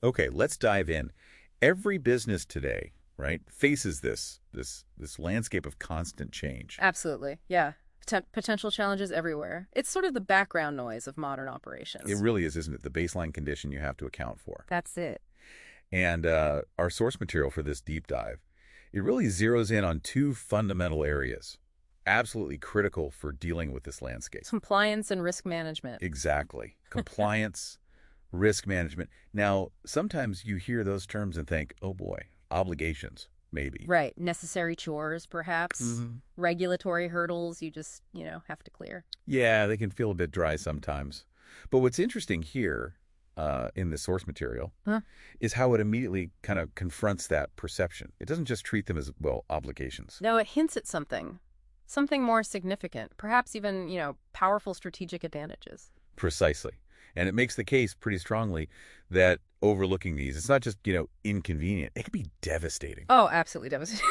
Okay, let's dive in. Every business today, right, faces this landscape of constant change. Absolutely. Yeah. Potential challenges everywhere. It's sort of the background noise of modern It operations. really is, isn't it? The baseline condition you have to account for. That's it. And our source material for this deep dive, it really zeroes in on two fundamental areas, absolutely critical for dealing with this landscape. Compliance and risk management. Exactly. Compliance, risk management. Now, sometimes you hear those terms and think, oh boy, obligations, maybe. Right. Necessary chores, perhaps. hmm Regulatory hurdles you just, have to clear. Yeah, they can feel a bit dry sometimes. But what's interesting here in the source material Huh? is how it immediately kind of confronts that perception. It doesn't just treat them as, well, obligations. No, it hints at something. Something more significant. Perhaps even, powerful strategic advantages. Precisely. And it makes the case pretty strongly that overlooking these, it's not just, inconvenient. It can be devastating. Oh, absolutely devastating.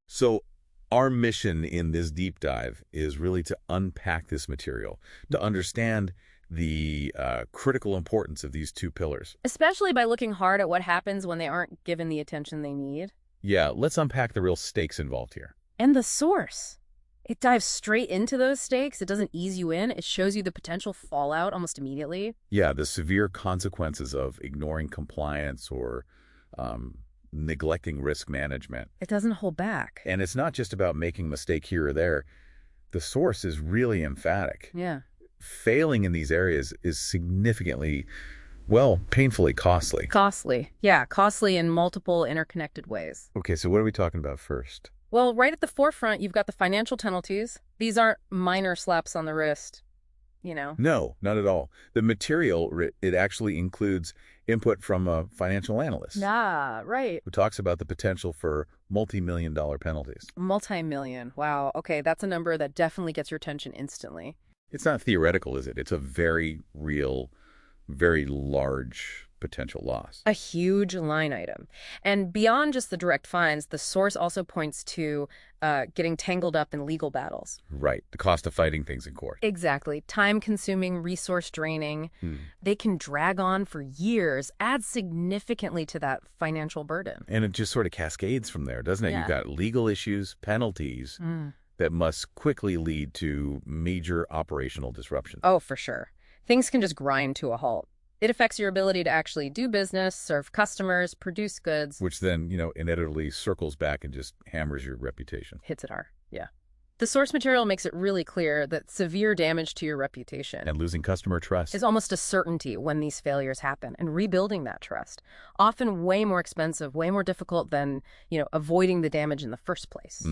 So our mission in this deep dive is really to unpack this material, to understand the critical importance of these two pillars. Especially by looking hard at what happens when they aren't given the attention they need. Yeah, let's unpack the real stakes involved here. And the source. It dives straight into those stakes. It doesn't ease you in. It shows you the potential fallout almost immediately. Yeah, the severe consequences of ignoring compliance or um, neglecting risk management. It doesn't hold back. And it's not just about making a mistake here or there. The source is really emphatic. Yeah. Failing in these areas is significantly, well, painfully costly. Costly. Yeah, costly in multiple interconnected ways. Okay, so what are we talking about first? Well, right at the forefront, you've got the financial penalties. These aren't minor slaps on the wrist. No, not at all. The material, it actually includes input from a financial analyst Ah, right. who talks about the potential for multi-million-dollar penalties. Multi-million. Wow. Okay, that's a number that definitely gets your attention instantly. It's not theoretical, is it? It's a very real, very large potential loss. A huge line item. And beyond just the direct fines, the source also points to getting tangled up in legal battles. Right, the cost of fighting things in court. Exactly. Time-consuming, resource-draining. Hmm. They can drag on for years, add significantly to that financial burden. And it just sort of cascades from there, doesn't it? Yeah. You've got legal issues, penalties that must quickly lead to major operational disruption. Oh, for sure. Things can just grind to a halt. It affects your ability to actually do business, serve customers, produce goods. Which then, inevitably circles back and just hammers your reputation. Hits it hard. Yeah. The source material makes it really clear that severe damage to your reputation And losing customer trust. is almost a certainty when these failures happen, and rebuilding that trust, often way more expensive, way more difficult than, avoiding the damage in the first place.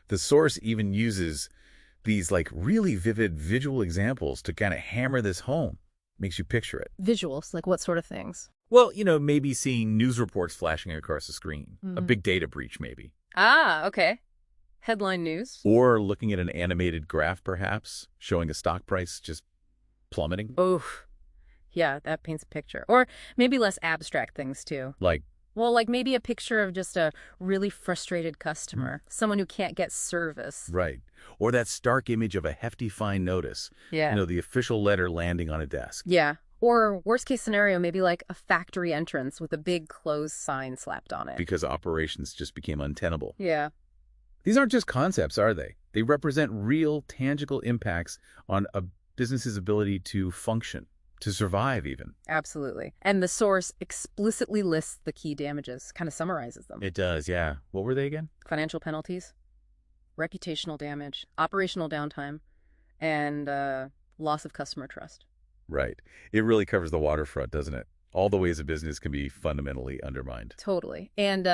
The source even uses these really vivid visual examples to kind of hammer this home. Makes you picture it. Visuals, like what sort of things? Well, maybe seeing news reports flashing across the screen. A Mhm. big data breach, maybe. Ah, okay. Headline news. Or looking at an animated graph, perhaps, showing a stock price just plummeting. Oof. Yeah, that paints a picture. Or maybe less abstract things, too. Like, Well, like maybe a picture of just a really frustrated customer, someone who can't get service. right. Or that stark image of a hefty fine notice. Yeah. The official letter landing on a desk. Yeah. Or worst case scenario, maybe like a factory entrance with a big closed sign slapped on it. Because operations just became untenable. Yeah. These aren't just concepts, are they? They represent real, tangible impacts on a business's ability to function, to survive even. Absolutely. And the source explicitly lists the key damages, kind of summarizes them. It does, yeah. What were they again? Financial penalties, reputational damage, operational downtime, and loss of customer trust. Right. It really covers the waterfront, doesn't it? All the ways a business can be fundamentally undermined. Totally. And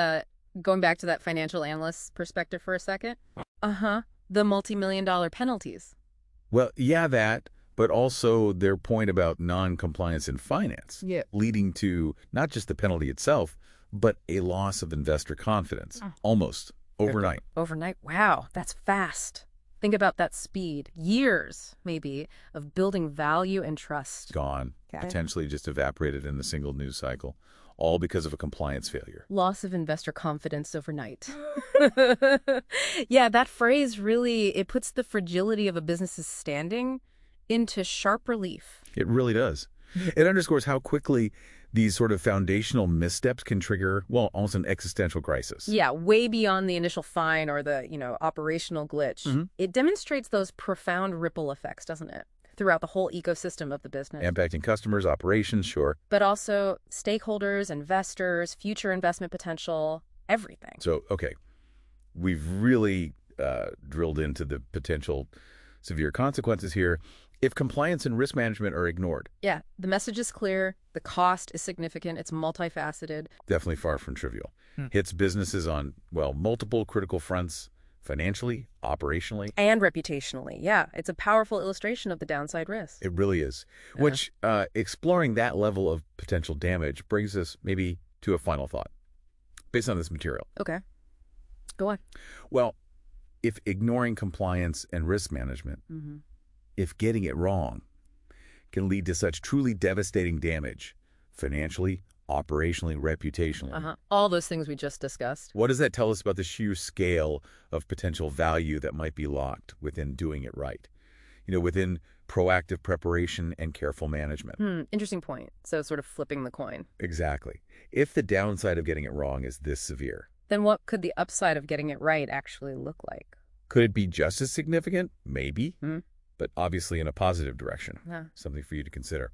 going back to that financial analyst's perspective for a second. Uh-huh. The multi-million-dollar penalties. Well, yeah, that, but also their point about non-compliance in finance, Yeah. leading to not just the penalty itself, but a loss of investor confidence, almost overnight. Overnight. Wow, that's fast. Think about that speed. Years, maybe, of building value and trust. Gone, Got it. potentially just evaporated in the single news cycle, all because of a compliance failure. Loss of investor confidence overnight. Yeah, that phrase really, it puts the fragility of a business's standing into sharp relief. It really does. It underscores how quickly These sort of foundational missteps can trigger, well, almost an existential crisis. Yeah, way beyond the initial fine or the, operational glitch. It demonstrates those profound ripple effects, doesn't it? Throughout the whole ecosystem of the business. Impacting customers, operations, sure. But also stakeholders, investors, future investment potential, everything. So, okay, we've really drilled into the potential severe consequences here. If compliance and risk management are ignored. Yeah, the message is clear. The cost is significant. It's multifaceted. Definitely far from trivial. Hits businesses on, well, multiple critical fronts, financially, operationally. And reputationally. Yeah, it's a powerful illustration of the downside risk. It really is. Which, exploring that level of potential damage brings us maybe to a final thought based on this material. Okay. Go on. Well, if ignoring compliance and risk management, if getting it wrong, can lead to such truly devastating damage, financially, operationally, reputationally. All those things we just discussed. What does that tell us about the sheer scale of potential value that might be locked within doing it right? Within proactive preparation and careful management. Interesting point. So sort of flipping the coin. Exactly. If the downside of getting it wrong is this severe, then what could the upside of getting it right actually look like? Could it be just as significant? Maybe. But obviously in a positive direction. Something for you to consider.